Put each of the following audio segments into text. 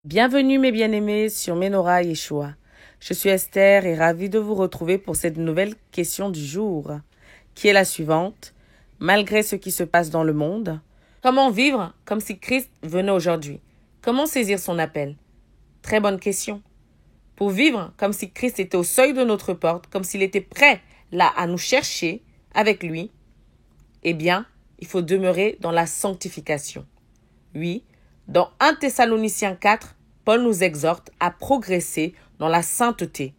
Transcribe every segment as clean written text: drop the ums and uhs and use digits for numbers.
Bienvenue mes bien-aimés sur Menorah Yeshua. Je suis Esther et ravie de vous retrouver pour cette nouvelle question du jour, qui est la suivante. Malgré ce qui se passe dans le monde, comment vivre comme si Christ venait aujourd'hui? Comment saisir son appel? Très bonne question. Pour vivre comme si Christ était au seuil de notre porte, comme s'il était prêt là à nous chercher avec lui, eh bien, il faut demeurer dans la sanctification. Oui, dans 1 Thessaloniciens 4, Paul nous exhorte à progresser dans la sainteté.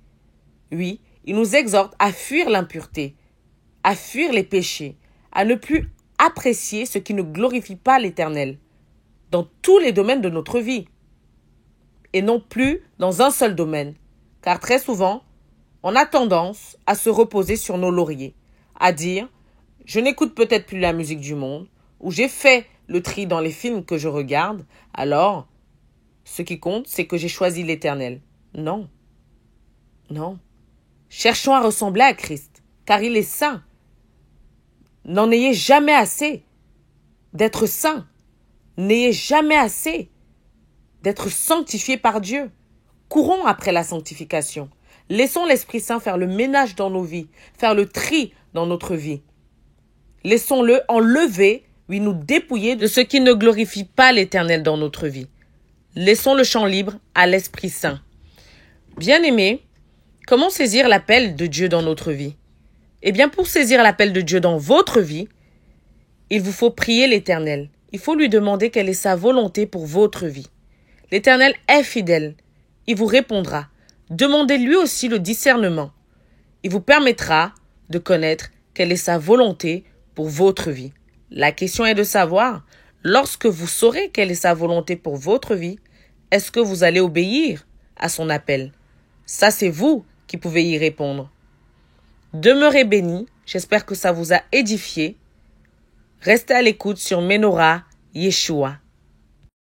Oui, il nous exhorte à fuir l'impureté, à fuir les péchés, à ne plus apprécier ce qui ne glorifie pas l'Éternel dans tous les domaines de notre vie et non plus dans un seul domaine, car très souvent, on a tendance à se reposer sur nos lauriers, à dire « je n'écoute peut-être plus la musique du monde » ou « j'ai fait le tri dans les films que je regarde, alors ce qui compte, c'est que j'ai choisi l'Éternel. » Non. Non. Cherchons à ressembler à Christ, car il est saint. N'en ayez jamais assez d'être saint. N'ayez jamais assez d'être sanctifié par Dieu. Courons après la sanctification. Laissons l'Esprit Saint faire le ménage dans nos vies, faire le tri dans notre vie. Laissons-le enlever, oui, nous dépouiller de ce qui ne glorifie pas l'Éternel dans notre vie. Laissons le champ libre à l'Esprit Saint. Bien-aimés, comment saisir l'appel de Dieu dans notre vie? Eh bien, pour saisir l'appel de Dieu dans votre vie, il vous faut prier l'Éternel. Il faut lui demander quelle est sa volonté pour votre vie. L'Éternel est fidèle. Il vous répondra. Demandez lui aussi le discernement. Il vous permettra de connaître quelle est sa volonté pour votre vie. La question est de savoir, lorsque vous saurez quelle est sa volonté pour votre vie, est-ce que vous allez obéir à son appel? Ça, c'est vous qui pouvez y répondre. Demeurez bénis. J'espère que ça vous a édifié. Restez à l'écoute sur Menorah Yeshua.